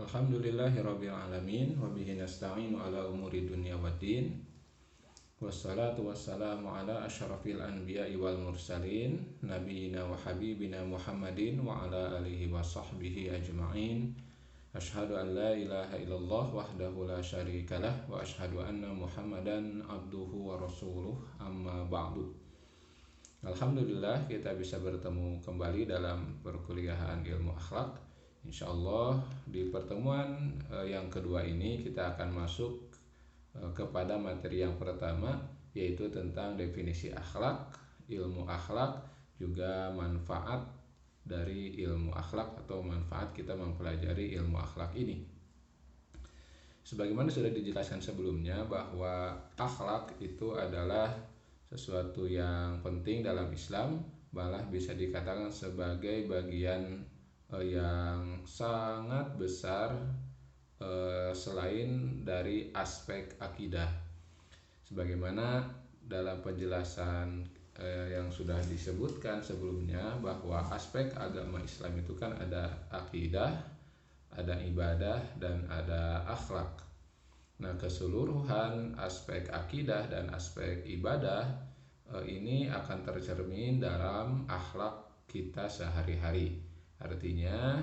Alhamdulillahirabbil alamin wa bihi nasta'inu ala umuri dunya waddin. Wassalatu wassalamu ala asyrafil anbiya'i wal mursalin nabiyina wa habibina Muhammadin wa ala alihi wa sahbihi ajma'in. Asyhadu an la ilaha illallah wahdahu la syarikalah wa asyhadu anna Muhammadan abduhu wa rasuluh, amma ba'du. Alhamdulillah kita bisa bertemu kembali dalam perkuliahan ilmu akhlak. Insyaallah di pertemuan yang kedua ini kita akan masuk kepada materi yang pertama, yaitu tentang definisi akhlak, ilmu akhlak, juga manfaat dari ilmu akhlak atau manfaat kita mempelajari ilmu akhlak ini. Sebagaimana sudah dijelaskan sebelumnya bahwa akhlak itu adalah sesuatu yang penting dalam Islam, malah bisa dikatakan sebagai bagian yang sangat besar selain dari aspek akidah. Sebagaimana dalam penjelasan yang sudah disebutkan sebelumnya bahwa aspek agama Islam itu kan ada akidah, ada ibadah, dan ada akhlak. Nah, keseluruhan aspek akidah dan aspek ibadah ini akan tercermin dalam akhlak kita sehari-hari. Artinya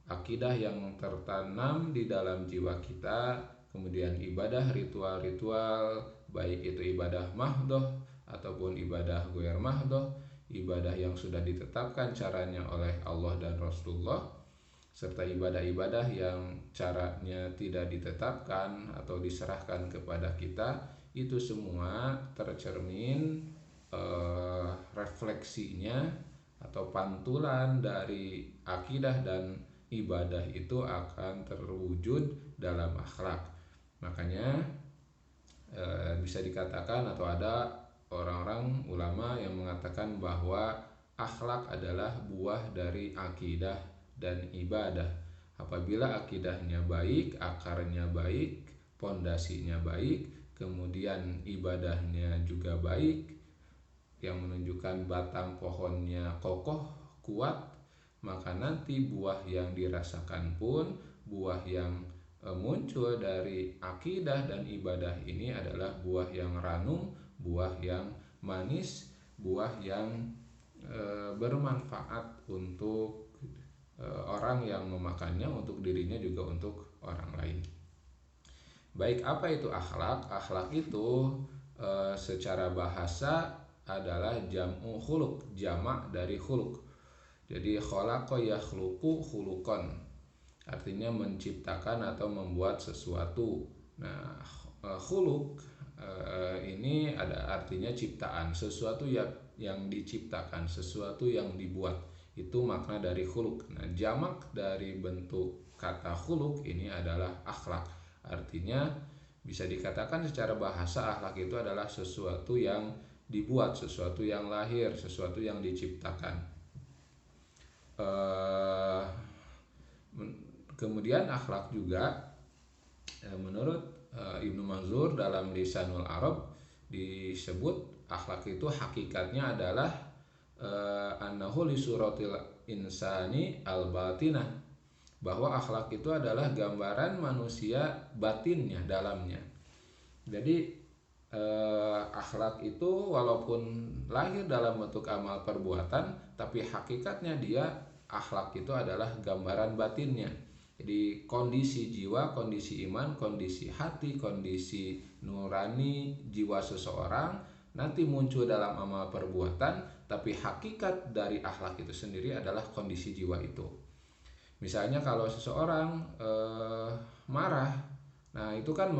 akidah yang tertanam di dalam jiwa kita, kemudian ibadah ritual-ritual, baik itu ibadah mahdoh ataupun ibadah ghair mahdoh, ibadah yang sudah ditetapkan caranya oleh Allah dan Rasulullah, serta ibadah-ibadah yang caranya tidak ditetapkan atau diserahkan kepada kita, itu semua tercermin refleksinya atau pantulan dari akidah dan ibadah itu akan terwujud dalam akhlak. Makanya bisa dikatakan atau ada orang-orang ulama yang mengatakan bahwa akhlak adalah buah dari akidah dan ibadah. Apabila akidahnya baik, akarnya baik, pondasinya baik, kemudian ibadahnya juga baik, yang menunjukkan batang pohonnya kokoh, kuat, maka nanti buah yang dirasakan pun, buah yang muncul dari akidah dan ibadah ini adalah buah yang ranum, buah yang manis, buah yang bermanfaat untuk orang yang memakannya, untuk dirinya juga untuk orang lain. Baik, apa itu akhlak? Akhlak itu secara bahasa adalah jam'u khuluq, jamak dari khuluq. Jadi khalaqa yakhluqu khuluqan, artinya menciptakan atau membuat sesuatu. Nah, khuluq ini ada artinya ciptaan, sesuatu yang diciptakan, sesuatu yang dibuat. Itu makna dari khuluq. Nah, jamak dari bentuk kata khuluq ini adalah akhlak. Artinya bisa dikatakan secara bahasa akhlak itu adalah sesuatu yang dibuat, sesuatu yang lahir, sesuatu yang diciptakan. Kemudian akhlak juga menurut Ibnu Manzur dalam Lisanul Arab disebut akhlak itu hakikatnya adalah annahu li suratil insani al-batinah, bahwa akhlak itu adalah gambaran manusia batinnya, dalamnya. Jadi akhlak itu walaupun lahir dalam bentuk amal perbuatan, tapi hakikatnya dia akhlak itu adalah gambaran batinnya. Jadi kondisi jiwa, kondisi iman, kondisi hati, kondisi nurani jiwa seseorang nanti muncul dalam amal perbuatan, tapi hakikat dari akhlak itu sendiri adalah kondisi jiwa itu. Misalnya kalau seseorang marah, nah itu kan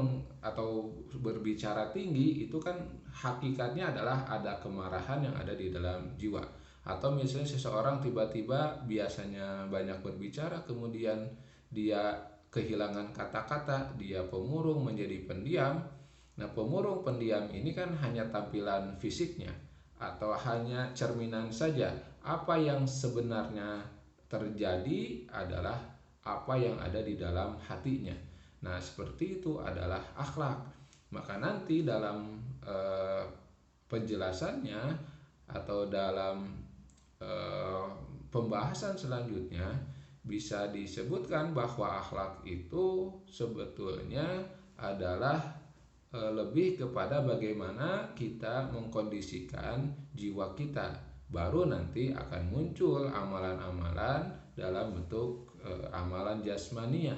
atau berbicara tinggi, itu kan hakikatnya adalah ada kemarahan yang ada di dalam jiwa. Atau misalnya seseorang tiba-tiba biasanya banyak berbicara, kemudian dia kehilangan kata-kata, dia pemurung menjadi pendiam. Nah, pemurung pendiam ini kan hanya tampilan fisiknya atau hanya cerminan saja. Apa yang sebenarnya terjadi adalah apa yang ada di dalam hatinya. Nah, seperti itu adalah akhlak. Maka nanti dalam penjelasannya atau dalam pembahasan selanjutnya bisa disebutkan bahwa akhlak itu sebetulnya adalah lebih kepada bagaimana kita mengkondisikan jiwa kita. Baru nanti akan muncul amalan-amalan dalam bentuk amalan jasmania.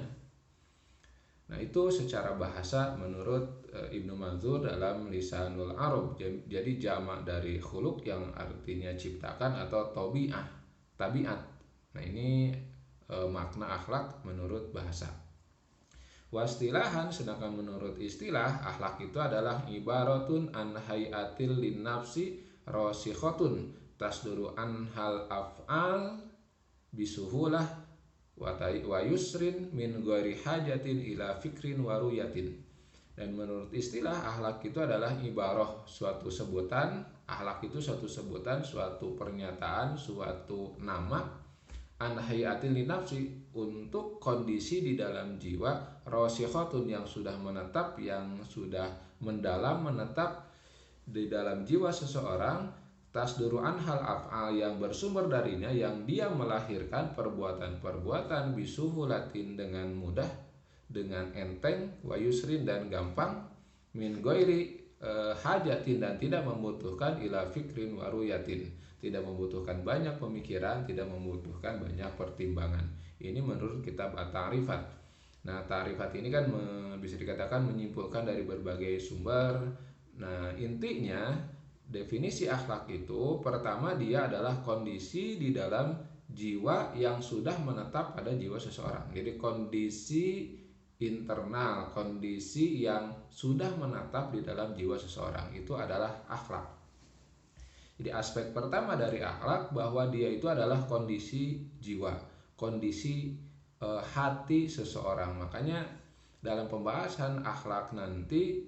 Nah, itu secara bahasa menurut Ibnu Manzur dalam Lisanul Arab. Jadi jamak dari khuluq yang artinya ciptakan atau tabiat. Nah, ini makna akhlak menurut bahasa. Wastilahan, sedangkan menurut istilah, akhlak itu adalah ibaratun an hayatil linnafsi rasikhotun tasduru an hal af'al bisuhulah wa yusrin min ghairi hajatin ila fikrin wa ruyatin. Dan menurut istilah, akhlak itu adalah ibarah, suatu sebutan. Akhlak itu suatu sebutan, suatu pernyataan, suatu nama an hayatin linafsi, untuk kondisi di dalam jiwa rasikhatun, yang sudah menetap, yang sudah mendalam menetap di dalam jiwa seseorang, tasduru anhal af'al, yang bersumber darinya, yang dia melahirkan perbuatan-perbuatan bisuhulatin, dengan mudah, dengan enteng, wa yusrin, dan gampang, min ghairi hajatin, dan tidak membutuhkan ila fikrin wa ruyatin, tidak membutuhkan banyak pemikiran, tidak membutuhkan banyak pertimbangan. Ini menurut kitab At-Ta'rifat. Nah, ta'rifat ini kan bisa dikatakan menyimpulkan dari berbagai sumber. Nah, intinya definisi akhlak itu, pertama, dia adalah kondisi di dalam jiwa yang sudah menetap pada jiwa seseorang. Jadi kondisi internal, kondisi yang sudah menetap di dalam jiwa seseorang, itu adalah akhlak. Jadi aspek pertama dari akhlak bahwa dia itu adalah kondisi jiwa, kondisi hati seseorang. Makanya dalam pembahasan akhlak nanti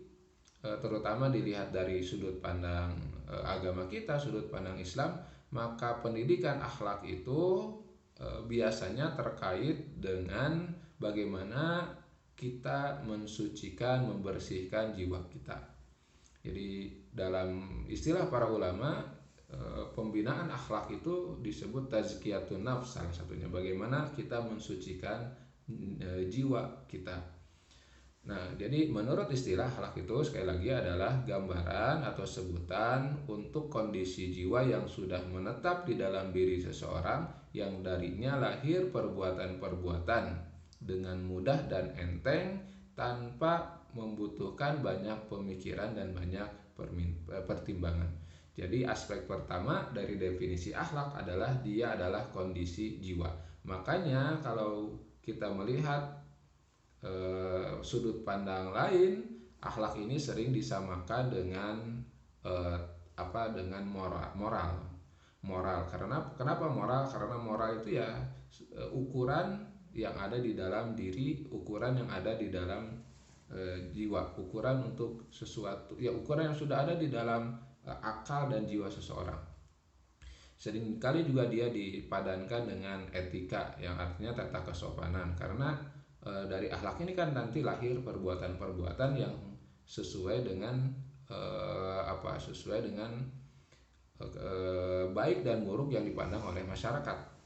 terutama dilihat dari sudut pandang agama kita, sudut pandang Islam, maka pendidikan akhlak itu biasanya terkait dengan bagaimana kita mensucikan, membersihkan jiwa kita. Jadi dalam istilah para ulama, pembinaan akhlak itu disebut tazkiyatun nafs, salah satunya bagaimana kita mensucikan jiwa kita. Nah, jadi menurut istilah, akhlak itu sekali lagi adalah gambaran atau sebutan untuk kondisi jiwa yang sudah menetap di dalam diri seseorang, yang darinya lahir perbuatan-perbuatan dengan mudah dan enteng, tanpa membutuhkan banyak pemikiran dan banyak pertimbangan. Jadi aspek pertama dari definisi akhlak adalah dia adalah kondisi jiwa. Makanya kalau kita melihat sudut pandang lain, akhlak ini sering disamakan dengan dengan moral. Karena kenapa moral? Karena moral itu ya ukuran yang ada di dalam diri, ukuran yang ada di dalam jiwa, ukuran untuk sesuatu, ya ukuran yang sudah ada di dalam akal dan jiwa seseorang. Seringkali juga dia dipadankan dengan etika, yang artinya tata kesopanan, karena dari akhlak ini kan nanti lahir perbuatan-perbuatan yang sesuai dengan sesuai dengan baik dan buruk yang dipandang oleh masyarakat.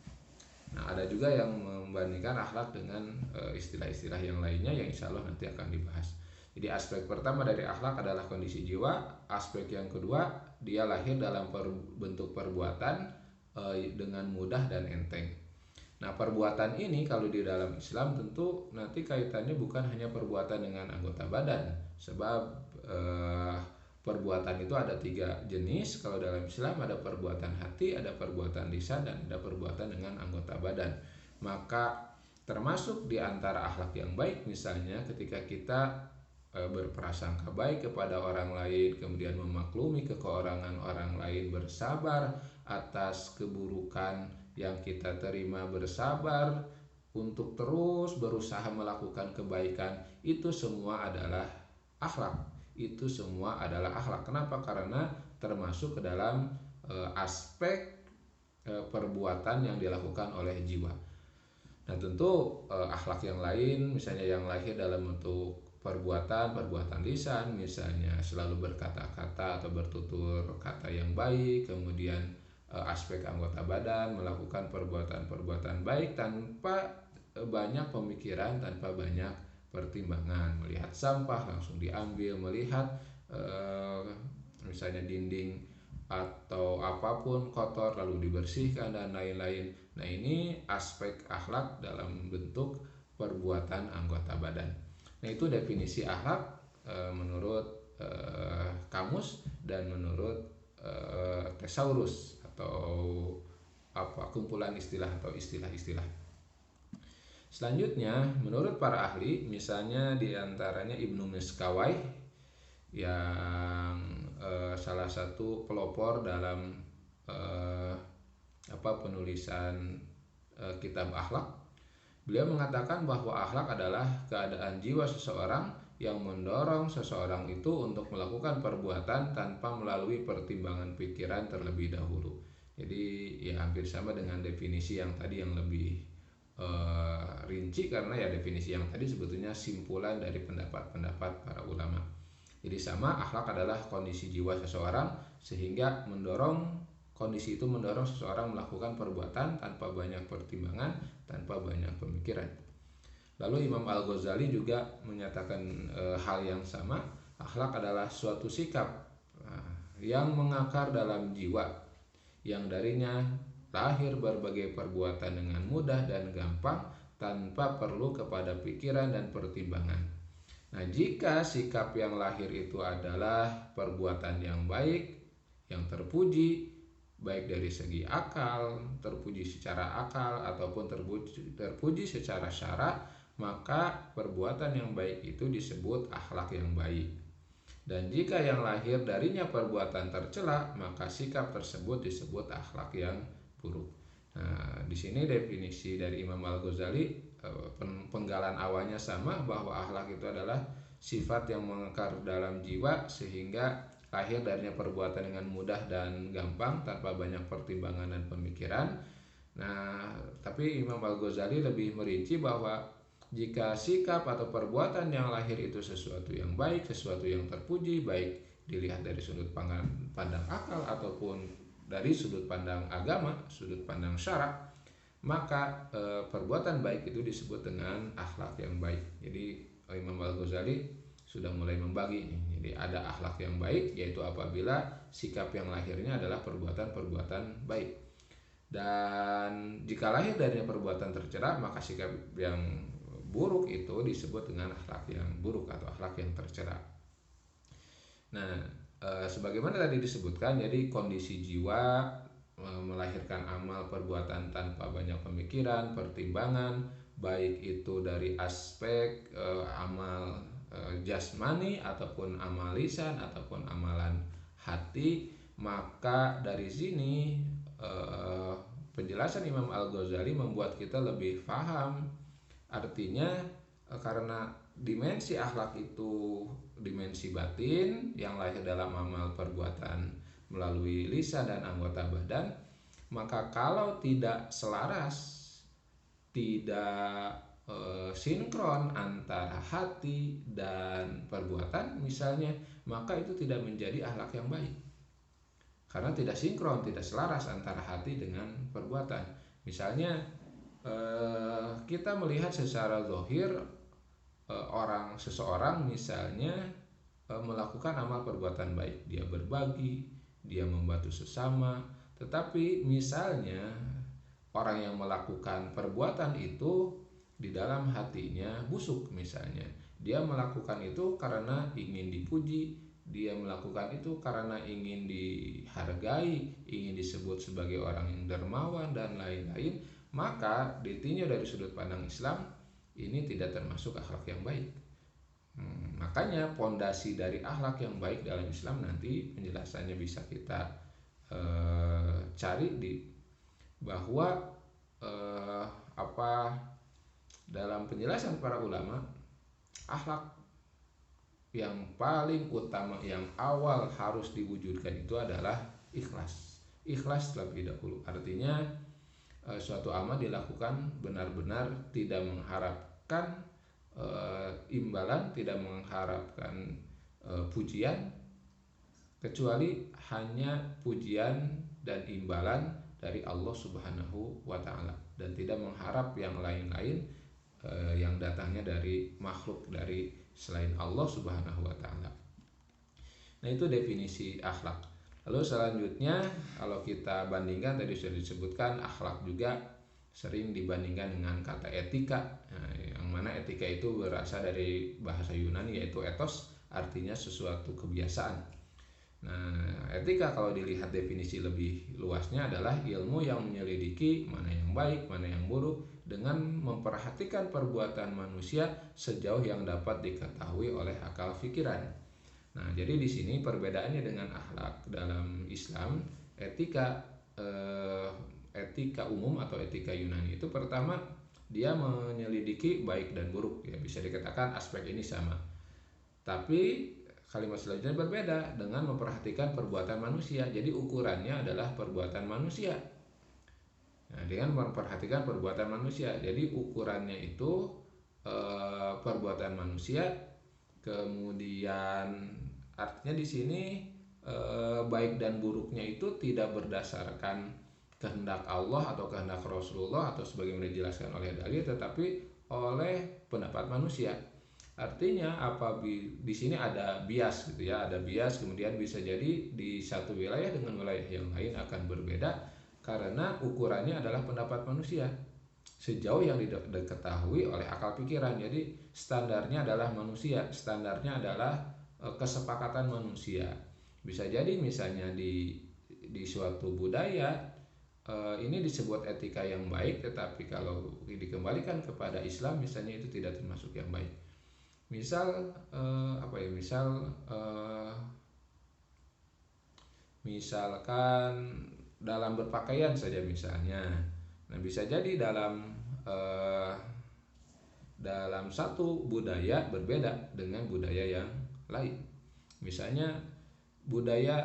Nah, ada juga yang membandingkan akhlak dengan istilah-istilah yang lainnya, yang insya Allah nanti akan dibahas. Jadi aspek pertama dari akhlak adalah kondisi jiwa. Aspek yang kedua, dia lahir dalam bentuk perbuatan dengan mudah dan enteng. Nah, perbuatan ini kalau di dalam Islam tentu nanti kaitannya bukan hanya perbuatan dengan anggota badan, sebab perbuatan itu ada 3 jenis. Kalau dalam Islam ada perbuatan hati, ada perbuatan lisan, dan ada perbuatan dengan anggota badan. Maka termasuk di antara akhlak yang baik, misalnya ketika kita berprasangka baik kepada orang lain, kemudian memaklumi kekurangan orang lain, bersabar atas keburukan yang kita terima, bersabar untuk terus berusaha melakukan kebaikan, itu semua adalah akhlak. Itu semua adalah akhlak. Kenapa? Karena termasuk ke dalam aspek perbuatan yang dilakukan oleh jiwa. Nah, tentu akhlak yang lain, misalnya yang lahir dalam bentuk perbuatan lisan, misalnya selalu berkata-kata atau bertutur kata yang baik, kemudian aspek anggota badan, melakukan perbuatan-perbuatan baik tanpa banyak pemikiran, tanpa banyak pertimbangan. Melihat sampah langsung diambil, melihat misalnya dinding atau apapun kotor lalu dibersihkan dan lain-lain. Nah, ini aspek akhlak dalam bentuk perbuatan anggota badan. Nah, itu definisi akhlak menurut kamus dan menurut thesaurus atau kumpulan istilah atau istilah-istilah. Selanjutnya, menurut para ahli, misalnya diantaranya Ibnu Miskawai yang salah satu pelopor dalam penulisan kitab akhlak. Beliau mengatakan bahwa akhlak adalah keadaan jiwa seseorang yang mendorong seseorang itu untuk melakukan perbuatan tanpa melalui pertimbangan pikiran terlebih dahulu. Jadi ya hampir sama dengan definisi yang tadi yang lebih rinci, karena ya definisi yang tadi sebetulnya simpulan dari pendapat-pendapat para ulama. Jadi sama, akhlak adalah kondisi jiwa seseorang sehingga kondisi itu mendorong seseorang melakukan perbuatan tanpa banyak pertimbangan, tanpa banyak pemikiran. Lalu Imam Al-Ghazali juga menyatakan hal yang sama. Akhlak adalah suatu sikap yang mengakar dalam jiwa, yang darinya lahir berbagai perbuatan dengan mudah dan gampang tanpa perlu kepada pikiran dan pertimbangan. Nah, jika sikap yang lahir itu adalah perbuatan yang baik, yang terpuji, baik dari segi akal, terpuji secara akal ataupun terpuji secara syara, maka perbuatan yang baik itu disebut akhlak yang baik. Dan jika yang lahir darinya perbuatan tercela, maka sikap tersebut disebut akhlak yang buruk. Nah, di sini definisi dari Imam Al-Ghazali, penggalan awalnya sama, bahwa akhlak itu adalah sifat yang mengakar dalam jiwa sehingga lahir darinya perbuatan dengan mudah dan gampang tanpa banyak pertimbangan dan pemikiran. Nah, tapi Imam Al-Ghazali lebih merinci bahwa jika sikap atau perbuatan yang lahir itu sesuatu yang baik, sesuatu yang terpuji, baik dilihat dari sudut pandang akal ataupun dari sudut pandang agama, sudut pandang syarak, maka perbuatan baik itu disebut dengan akhlak yang baik. Jadi Imam Al-Ghazali sudah mulai membagi ini. Jadi ada akhlak yang baik, yaitu apabila sikap yang lahirnya adalah perbuatan-perbuatan baik. Dan jika lahir darinya perbuatan tercela, maka sikap yang buruk itu disebut dengan akhlak yang buruk atau akhlak yang tercela. Nah, sebagaimana tadi disebutkan, jadi kondisi jiwa melahirkan amal perbuatan tanpa banyak pemikiran, pertimbangan, baik itu dari aspek amal jasmani ataupun amal lisan ataupun amalan hati. Maka dari sini penjelasan Imam Al-Ghazali membuat kita lebih paham. Artinya karena dimensi akhlak itu dimensi batin yang lahir dalam amal perbuatan melalui lisan dan anggota badan, maka kalau tidak selaras, tidak sinkron antara hati dan perbuatan misalnya, maka itu tidak menjadi akhlak yang baik, karena tidak sinkron, tidak selaras antara hati dengan perbuatan. Misalnya kita melihat secara zahir seseorang misalnya melakukan amal perbuatan baik, dia berbagi, dia membantu sesama, tetapi misalnya orang yang melakukan perbuatan itu di dalam hatinya busuk, misalnya dia melakukan itu karena ingin dipuji, dia melakukan itu karena ingin dihargai, ingin disebut sebagai orang yang dermawan dan lain-lain, maka ditinjau dari sudut pandang Islam, ini tidak termasuk akhlak yang baik. Makanya pondasi dari akhlak yang baik dalam Islam nanti penjelasannya bisa kita cari di bahwa dalam penjelasan para ulama, akhlak yang paling utama, yang awal harus diwujudkan itu adalah ikhlas terlebih dahulu. Artinya suatu amal dilakukan benar-benar tidak mengharapkan imbalan, tidak mengharapkan pujian, kecuali hanya pujian dan imbalan dari Allah Subhanahu wa taala dan tidak mengharap yang lain-lain yang datangnya dari makhluk dari selain Allah Subhanahu wa taala. Nah, itu definisi akhlak. Lalu selanjutnya kalau kita bandingkan, tadi sudah disebutkan akhlak juga sering dibandingkan dengan kata etika. Nah, yang mana etika itu berasal dari bahasa Yunani yaitu ethos, artinya sesuatu kebiasaan. Nah, etika kalau dilihat definisi lebih luasnya adalah ilmu yang menyelidiki mana yang baik, mana yang buruk dengan memperhatikan perbuatan manusia sejauh yang dapat diketahui oleh akal pikiran. Nah, jadi di sini perbedaannya dengan akhlak dalam Islam, etika umum atau etika Yunani itu pertama dia menyelidiki baik dan buruk, ya bisa dikatakan aspek ini sama. Tapi kalimat selanjutnya berbeda dengan memperhatikan perbuatan manusia. Jadi ukurannya adalah perbuatan manusia. Nah, dengan memperhatikan perbuatan manusia, jadi ukurannya itu perbuatan manusia. Kemudian artinya di sini baik dan buruknya itu tidak berdasarkan kehendak Allah atau kehendak Rasulullah atau sebagaimana dijelaskan oleh dalil, tetapi oleh pendapat manusia. Artinya di sini ada bias gitu ya, ada bias, kemudian bisa jadi di satu wilayah dengan wilayah yang lain akan berbeda karena ukurannya adalah pendapat manusia sejauh yang diketahui oleh akal pikiran. Jadi standarnya adalah manusia, standarnya adalah kesepakatan manusia. Bisa jadi misalnya di suatu budaya ini disebut etika yang baik, tetapi kalau dikembalikan kepada Islam misalnya itu tidak termasuk yang baik. Misal misalkan dalam berpakaian saja misalnya. Nah, bisa jadi dalam satu budaya berbeda dengan budaya yang lain. Misalnya budaya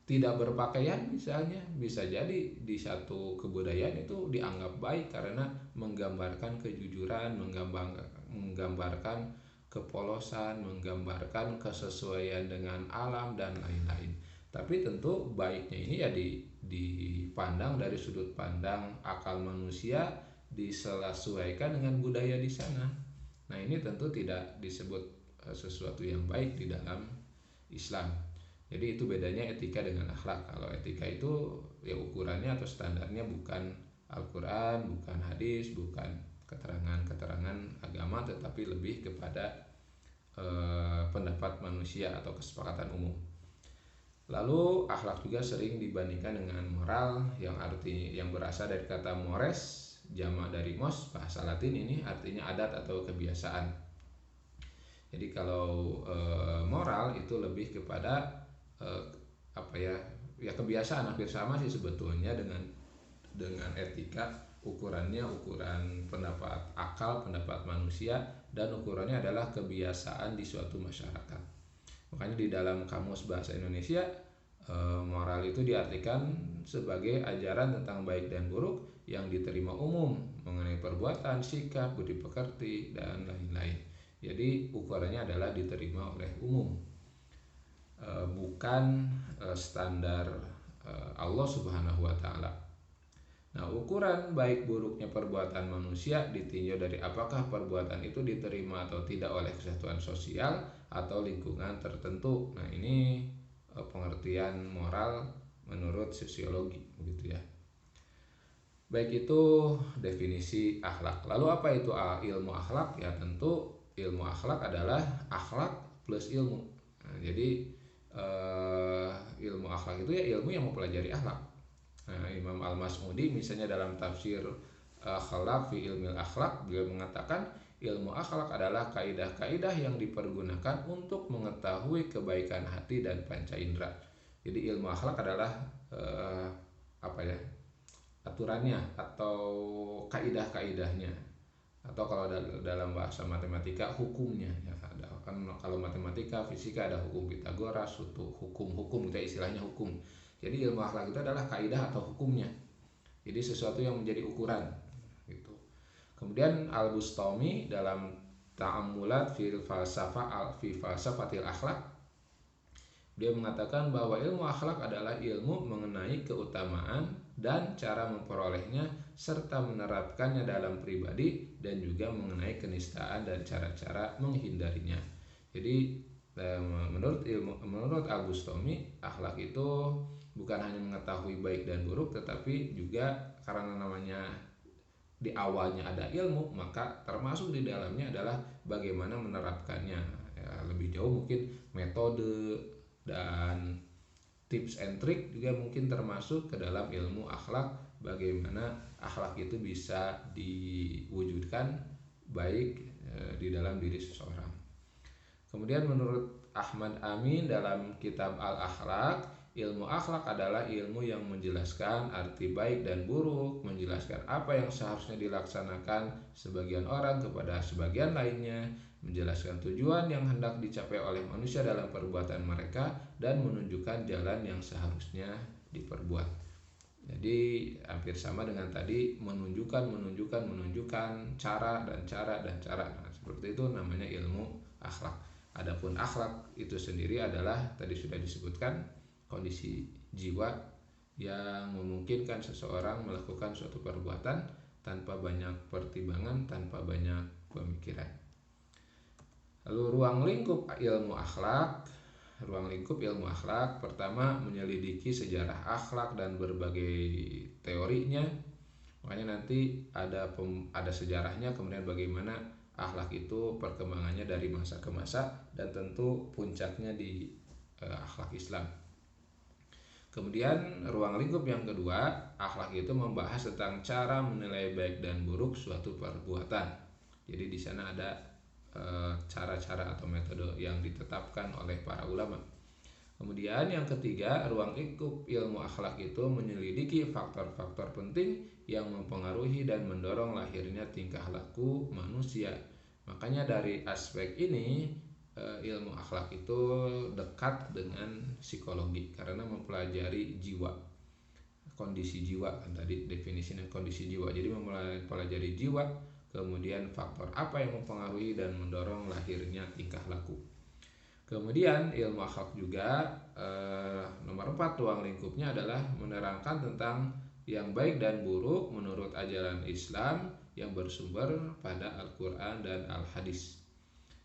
tidak berpakaian misalnya, bisa jadi di satu kebudayaan itu dianggap baik karena menggambarkan kejujuran, menggambarkan kepolosan, menggambarkan kesesuaian dengan alam dan lain-lain. Tapi tentu baiknya ini ya dipandang dari sudut pandang akal manusia, disesuaikan dengan budaya di sana. Nah, ini tentu tidak disebut sesuatu yang baik di dalam Islam. Jadi itu bedanya etika dengan akhlak. Kalau etika itu ya ukurannya atau standarnya bukan Al-Quran, bukan hadis, bukan keterangan-keterangan agama, tetapi lebih kepada pendapat manusia atau kesepakatan umum. Lalu akhlak juga sering dibandingkan dengan moral yang berasal dari kata mores, jamak dari mos, bahasa Latin, ini artinya adat atau kebiasaan. Jadi kalau moral itu lebih kepada kebiasaan, hampir sama sih sebetulnya dengan etika. Ukurannya ukuran pendapat akal, pendapat manusia, dan ukurannya adalah kebiasaan di suatu masyarakat. Makanya di dalam kamus bahasa Indonesia moral itu diartikan sebagai ajaran tentang baik dan buruk yang diterima umum mengenai perbuatan, sikap, budi pekerti, dan lain-lain. Jadi ukurannya adalah diterima oleh umum, bukan standar Allah Subhanahu wa taala. Nah, ukuran baik buruknya perbuatan manusia ditinjau dari apakah perbuatan itu diterima atau tidak oleh kesatuan sosial atau lingkungan tertentu. Nah, ini pengertian moral menurut sosiologi, begitu ya. Baik, itu definisi akhlak. Lalu apa itu ilmu akhlak? Ya, tentu ilmu akhlak adalah akhlak plus ilmu. Nah, jadi ilmu akhlak itu ya ilmu yang mempelajari akhlak. Nah, Imam Al-Mas'udi misalnya dalam tafsir Akhlaq fi Ilmil Akhlaq, beliau mengatakan ilmu akhlak adalah kaidah-kaidah yang dipergunakan untuk mengetahui kebaikan hati dan panca indera. Jadi ilmu akhlak adalah aturannya atau kaidah-kaidahnya, atau kalau dalam bahasa matematika hukumnya ya. Ada kan, kalau matematika, fisika ada hukum Pitagoras, hukum-hukum kita istilahnya hukum. Jadi ilmu akhlak itu adalah kaidah atau hukumnya. Jadi sesuatu yang menjadi ukuran gitu. Kemudian Al-Bustami dalam Ta'ammulat fi falsafatil akhlak, Dia mengatakan bahwa ilmu akhlak adalah ilmu mengenai keutamaan dan cara memperolehnya serta menerapkannya dalam pribadi dan juga mengenai kenistaan dan cara-cara menghindarinya. Jadi menurut Al-Bustami, akhlak itu bukan hanya mengetahui baik dan buruk, tetapi juga karena namanya di awalnya ada ilmu, maka termasuk di dalamnya adalah bagaimana menerapkannya. Ya, lebih jauh mungkin metode dan tips and trick juga mungkin termasuk ke dalam ilmu akhlak, bagaimana akhlak itu bisa diwujudkan baik di dalam diri seseorang. Kemudian menurut Ahmad Amin dalam kitab Al-Akhlaq, ilmu akhlak adalah ilmu yang menjelaskan arti baik dan buruk, menjelaskan apa yang seharusnya dilaksanakan sebagian orang kepada sebagian lainnya, menjelaskan tujuan yang hendak dicapai oleh manusia dalam perbuatan mereka, dan menunjukkan jalan yang seharusnya diperbuat. Jadi hampir sama dengan tadi, menunjukkan cara dan cara dan cara. Nah, seperti itu namanya ilmu akhlak. Adapun akhlak itu sendiri adalah tadi sudah disebutkan kondisi jiwa yang memungkinkan seseorang melakukan suatu perbuatan tanpa banyak pertimbangan, tanpa banyak pemikiran. Lalu ruang lingkup ilmu akhlak. Ruang lingkup ilmu akhlak pertama menyelidiki sejarah akhlak dan berbagai teorinya. Makanya nanti ada sejarahnya, kemudian bagaimana akhlak itu perkembangannya dari masa ke masa, dan tentu puncaknya di akhlak Islam. Kemudian ruang lingkup yang kedua, akhlak itu membahas tentang cara menilai baik dan buruk suatu perbuatan. Jadi di sana ada cara-cara atau metode yang ditetapkan oleh para ulama. Kemudian yang ketiga, ruang lingkup ilmu akhlak itu menyelidiki faktor-faktor penting yang mempengaruhi dan mendorong lahirnya tingkah laku manusia. Makanya dari aspek ini ilmu akhlak itu dekat dengan psikologi karena mempelajari jiwa, kondisi jiwa, kan tadi definisinya kondisi jiwa. Jadi mempelajari jiwa, kemudian faktor apa yang mempengaruhi dan mendorong lahirnya tingkah laku. Kemudian ilmu akhlak juga nomor 4 ruang lingkupnya adalah menerangkan tentang yang baik dan buruk menurut ajaran Islam yang bersumber pada Al-Quran dan Al-Hadis.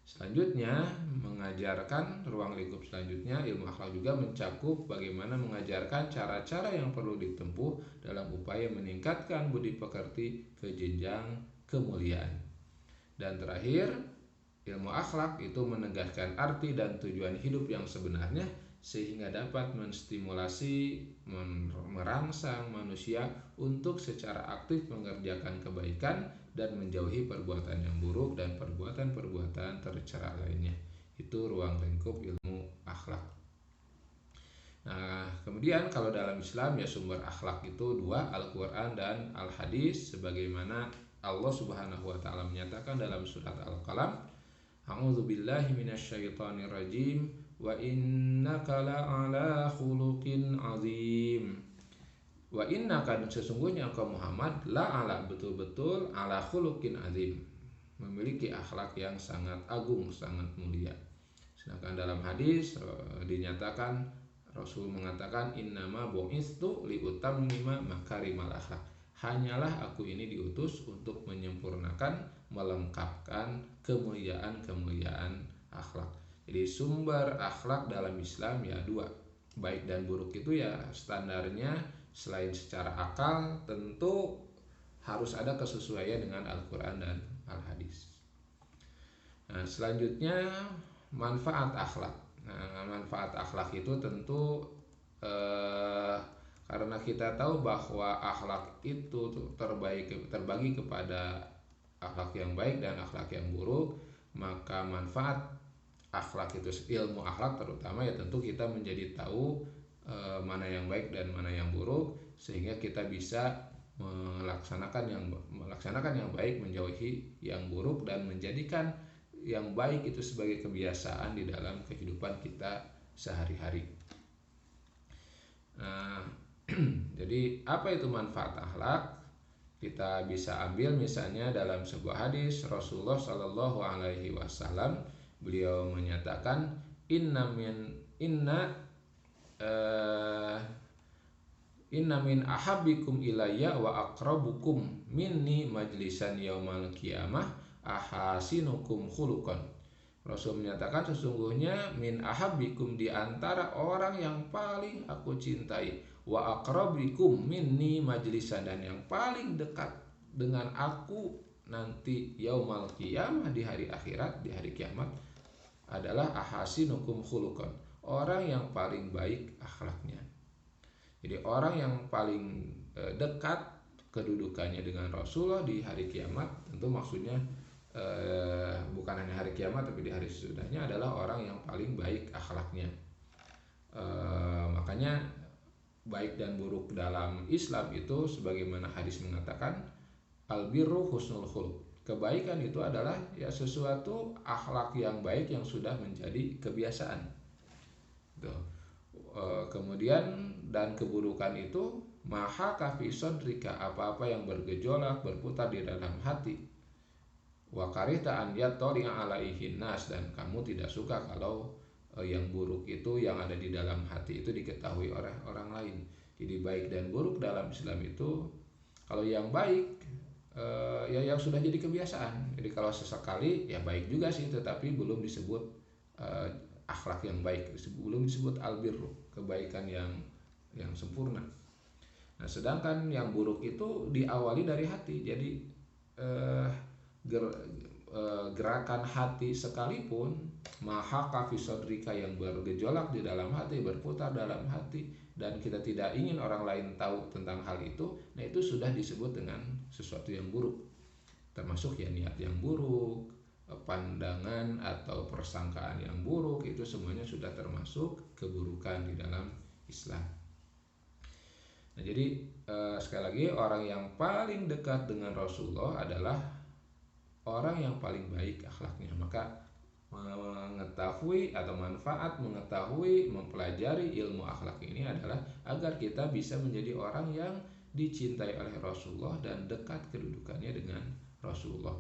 Selanjutnya, mengajarkan ruang lingkup selanjutnya, ilmu akhlak juga mencakup bagaimana mengajarkan cara-cara yang perlu ditempuh dalam upaya meningkatkan budi pekerti ke jenjang kemuliaan. Dan terakhir, ilmu akhlak itu menegaskan arti dan tujuan hidup yang sebenarnya sehingga dapat menstimulasi, merangsang manusia untuk secara aktif mengerjakan kebaikan dan menjauhi perbuatan yang buruk dan perbuatan-perbuatan tercela lainnya. Itu ruang lingkup ilmu akhlak. Nah, kemudian kalau dalam Islam ya sumber akhlak itu dua, Al-Quran dan Al-Hadis, sebagaimana Allah Subhanahu wa taala menyatakan dalam surat Al-Qalam, A'udzu billahi minasyaitonir rajim wa innaka la'ala khuluqin azim. Wa innaka, sesungguhnya engkau Muhammad, la'ala, betul-betul, ala khuluqin azim, memiliki akhlak yang sangat agung, sangat mulia. Sedangkan dalam hadis dinyatakan, Rasul mengatakan, innama bu'istu liutammima makarimal akhlak. Hanyalah aku ini diutus untuk menyempurnakan, melengkapkan kemuliaan-kemuliaan akhlak. Jadi sumber akhlak dalam Islam ya dua, baik dan buruk itu ya standarnya selain secara akal tentu harus ada kesesuaian dengan Al-Quran dan Al-Hadis. Nah, selanjutnya manfaat akhlak. Nah, manfaat akhlak itu tentu karena kita tahu bahwa akhlak itu terbagi kepada akhlak yang baik dan akhlak yang buruk, maka manfaat akhlak itu, ilmu akhlak terutama ya tentu kita menjadi tahu mana yang baik dan mana yang buruk, sehingga kita bisa melaksanakan yang baik, menjauhi yang buruk, dan menjadikan yang baik itu sebagai kebiasaan di dalam kehidupan kita sehari-hari. Nah, jadi apa itu manfaat akhlak? Kita bisa ambil misalnya dalam sebuah hadis Rasulullah Shallallahu Alaihi Wasallam, beliau menyatakan, inna eh, inna min ahabbikum ilayya wa aqrabukum minni majlisan yaumal qiyamah ahasinukum khuluqan. Rasul menyatakan sesungguhnya min ahabbikum, di antara orang yang paling aku cintai, wa aqrabikum minni majlisan, dan yang paling dekat dengan aku nanti yaumal qiyamah, di hari akhirat, di hari kiamat, adalah ahasinukum khuluqan, orang yang paling baik akhlaknya. Jadi orang yang paling dekat kedudukannya dengan Rasulullah di hari kiamat, tentu maksudnya bukan hanya hari kiamat tapi di hari sesudahnya, adalah orang yang paling baik akhlaknya. Makanya baik dan buruk dalam Islam itu sebagaimana hadis mengatakan, albirru husnul khuluq. Kebaikan itu adalah ya sesuatu akhlak yang baik yang sudah menjadi kebiasaan. Tuh. Kemudian dan keburukan itu maha kafi sodrika, apa-apa yang bergejolak berputar di dalam hati, wa karihta an yattali'a alaihin nas, dan kamu tidak suka kalau yang buruk itu yang ada di dalam hati itu diketahui oleh orang lain. Jadi baik dan buruk dalam Islam itu, kalau yang baik ya yang sudah jadi kebiasaan. Jadi kalau sesekali ya baik juga sih, tetapi belum disebut akhlak yang baik, belum disebut albirru, kebaikan yang sempurna. Nah, sedangkan yang buruk itu diawali dari hati. Jadi gerakan hati sekalipun, maha kafi sodrika, yang bergejolak di dalam hati, berputar dalam hati, dan kita tidak ingin orang lain tahu tentang hal itu, nah itu sudah disebut dengan sesuatu yang buruk, termasuk ya niat yang buruk, pandangan atau persangkaan yang buruk, itu semuanya sudah termasuk keburukan di dalam Islam. Nah, jadi sekali lagi, orang yang paling dekat dengan Rasulullah adalah orang yang paling baik akhlaknya. Maka mengetahui atau manfaat mengetahui, mempelajari ilmu akhlak ini adalah agar kita bisa menjadi orang yang dicintai oleh Rasulullah dan dekat kedudukannya dengan Rasulullah.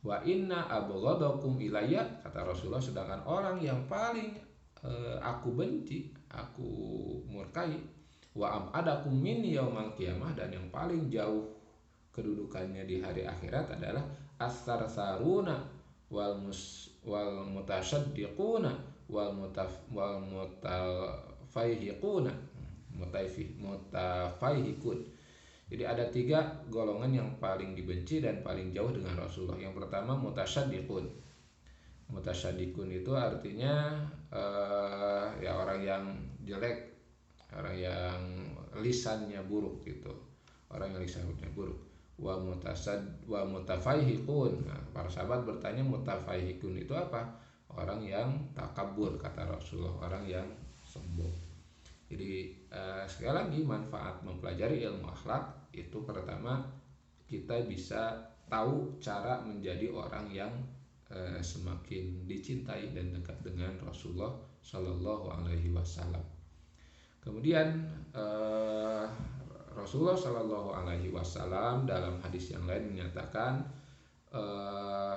Wa inna abghadakum ilayya, kata Rasulullah, sedangkan orang yang paling aku benci, aku murkai, wa ab'adakum min yaumal qiyamah, dan yang paling jauh kedudukannya di hari akhirat adalah as-sarsaruna wal mutasaddiquna wal mutafaihiquna mutafaihikun. Jadi ada 3 golongan yang paling dibenci dan paling jauh dengan Rasulullah. Yang pertama mutasyaddiqun. Mutasyaddiqun itu artinya ya orang yang jelek, orang yang lisannya buruk gitu. Orang yang lisannya buruk. Wa mutafaihiqun. Nah, para sahabat bertanya, mutafaihiqun itu apa? Orang yang takabur, kata Rasulullah, orang yang sombong. Jadi sekali lagi, manfaat mempelajari ilmu akhlak itu pertama kita bisa tahu cara menjadi orang yang semakin dicintai dan dekat dengan Rasulullah Shallallahu Alaihi Wasallam. Kemudian Rasulullah Shallallahu Alaihi Wasallam dalam hadis yang lain menyatakan,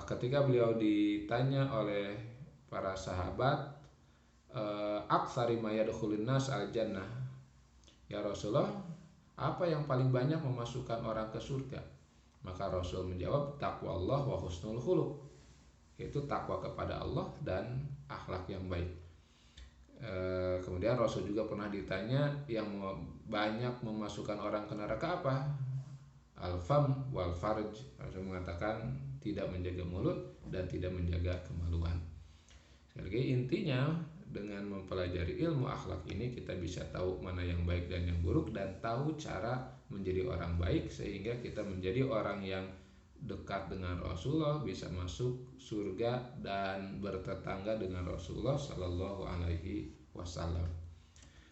ketika beliau ditanya oleh para sahabat, aktsari ma yadkhulun nas al jannah, ya Rasulullah, apa yang paling banyak memasukkan orang ke surga? Maka Rasul menjawab, takwa Allah wa husnul khuluq, yaitu takwa kepada Allah dan akhlak yang baik. Kemudian Rasul juga pernah ditanya, yang banyak memasukkan orang ke neraka apa? Al-fam wal farj. Rasul mengatakan tidak menjaga mulut dan tidak menjaga kemaluan. Sekali lagi, intinya dengan mempelajari ilmu akhlak ini kita bisa tahu mana yang baik dan yang buruk, dan tahu cara menjadi orang baik sehingga kita menjadi orang yang dekat dengan Rasulullah, bisa masuk surga dan bertetangga dengan Rasulullah Sallallahu Alaihi Wasallam.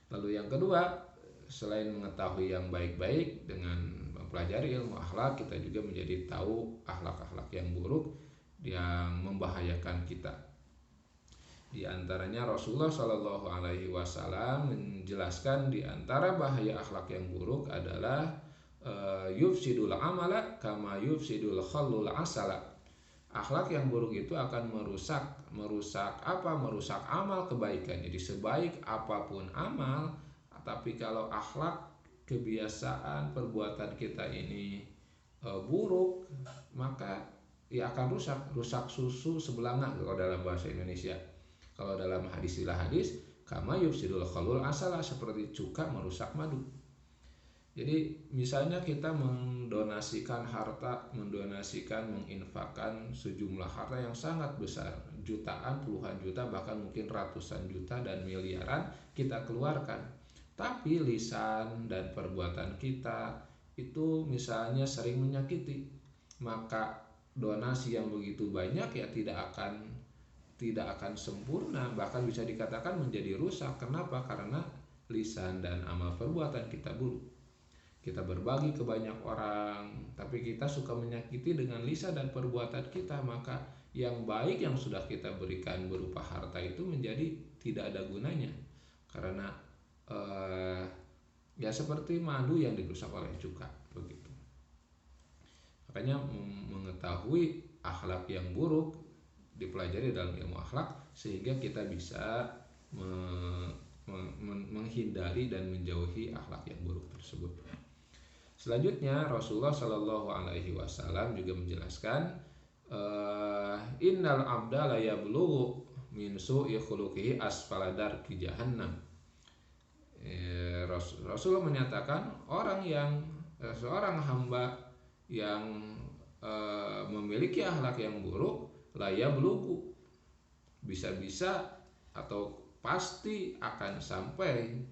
Lalu yang kedua, selain mengetahui yang baik-baik, dengan mempelajari ilmu akhlak kita juga menjadi tahu akhlak-akhlak yang buruk yang membahayakan kita. Di antaranya Rasulullah Shallallahu Alaihi Wasallam menjelaskan di antara bahaya akhlak yang buruk adalah yufsidul amala kama yufsidul khallul asala, Akhlak yang buruk itu akan merusak apa? Merusak amal kebaikan. Jadi sebaik apapun amal, tapi kalau akhlak, kebiasaan, perbuatan kita ini buruk, maka ya akan rusak susu sebelanga kalau dalam bahasa Indonesia. Kalau dalam istilah hadis, kama yufsidul khalul asala, seperti cuka merusak madu. Jadi misalnya kita mendonasikan harta, menginfakkan sejumlah harta yang sangat besar, jutaan, puluhan juta, bahkan mungkin ratusan juta dan miliaran kita keluarkan. Tapi lisan dan perbuatan kita itu misalnya sering menyakiti, maka donasi yang begitu banyak ya tidak akan sempurna, bahkan bisa dikatakan menjadi rusak. Kenapa? Karena lisan dan amal perbuatan kita buruk. Kita berbagi ke banyak orang, tapi kita suka menyakiti dengan lisan dan perbuatan kita, maka yang baik yang sudah kita berikan berupa harta itu menjadi tidak ada gunanya. Karena ya seperti madu yang dirusak oleh cuka begitu. Makanya mengetahui akhlak yang buruk dipelajari dalam ilmu akhlak, sehingga kita bisa menghindari dan menjauhi akhlak yang buruk tersebut. Selanjutnya Rasulullah Shallallahu Alaihi Wasallam juga menjelaskan, innal abda la yablughu min su'i khuluqihi asfala darki jahannam. Rasulullah menyatakan seorang hamba yang memiliki akhlak yang buruk, la yablughu, bisa-bisa atau pasti akan sampai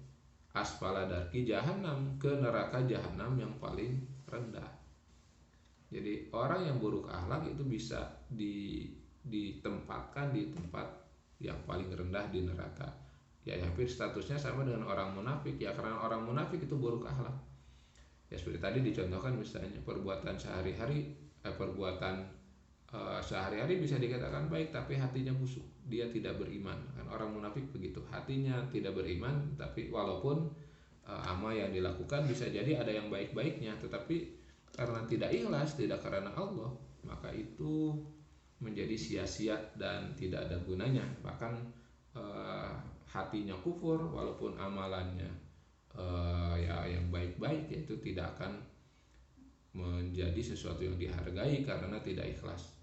asfala darki jahannam, ke neraka jahanam yang paling rendah. Jadi orang yang buruk akhlak itu bisa ditempatkan di tempat yang paling rendah di neraka. Ya hampir statusnya sama dengan orang munafik, ya karena orang munafik itu buruk akhlak. Ya seperti tadi dicontohkan, misalnya perbuatan sehari-hari bisa dikatakan baik tapi hatinya busuk, dia tidak beriman. Kan orang munafik begitu, hatinya tidak beriman, tapi walaupun amal yang dilakukan bisa jadi ada yang baik-baiknya, tetapi karena tidak ikhlas, tidak karena Allah, maka itu menjadi sia-sia dan tidak ada gunanya. Bahkan hatinya kufur walaupun amalannya ya yang baik-baik, itu tidak akan menjadi sesuatu yang dihargai karena tidak ikhlas.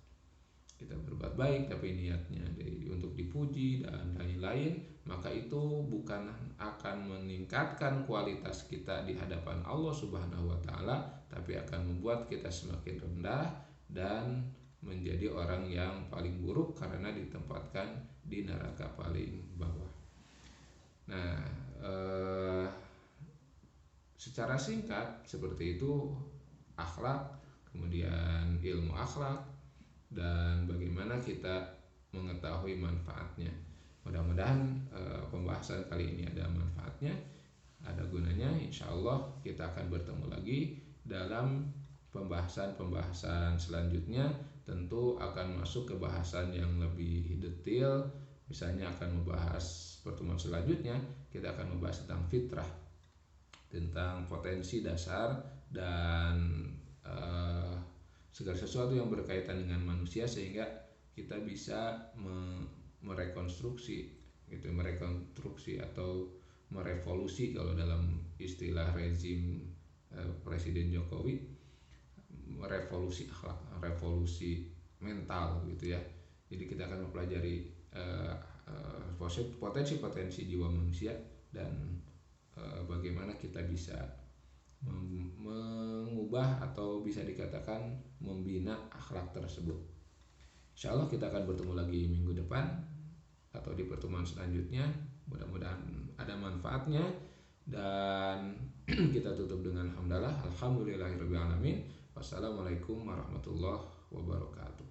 Kita berbuat baik tapi niatnya untuk dipuji dan lain-lain, maka itu bukan akan meningkatkan kualitas kita di hadapan Allah Subhanahu wa taala, tapi akan membuat kita semakin rendah dan menjadi orang yang paling buruk karena ditempatkan di neraka paling bawah. Nah, secara singkat seperti itu akhlak, kemudian ilmu akhlak, dan bagaimana kita mengetahui manfaatnya. Mudah-mudahan pembahasan kali ini ada manfaatnya, ada gunanya. Insya Allah kita akan bertemu lagi dalam pembahasan selanjutnya. Tentu akan masuk ke bahasan yang lebih detail. Misalnya akan membahas pertemuan selanjutnya, kita akan membahas tentang fitrah, tentang potensi dasar dan segala sesuatu yang berkaitan dengan manusia, sehingga kita bisa merekonstruksi atau merevolusi kalau dalam istilah rezim Presiden Jokowi, revolusi akhlak, revolusi mental gitu ya. Jadi kita akan mempelajari potensi jiwa manusia dan bagaimana kita bisa mengubah atau bisa dikatakan membina akhlak tersebut. Insya Allah kita akan bertemu lagi minggu depan atau di pertemuan selanjutnya. Mudah-mudahan ada manfaatnya, dan kita tutup dengan hamdalah, alhamdulillahirabbil alamin. Wassalamualaikum warahmatullahi wabarakatuh.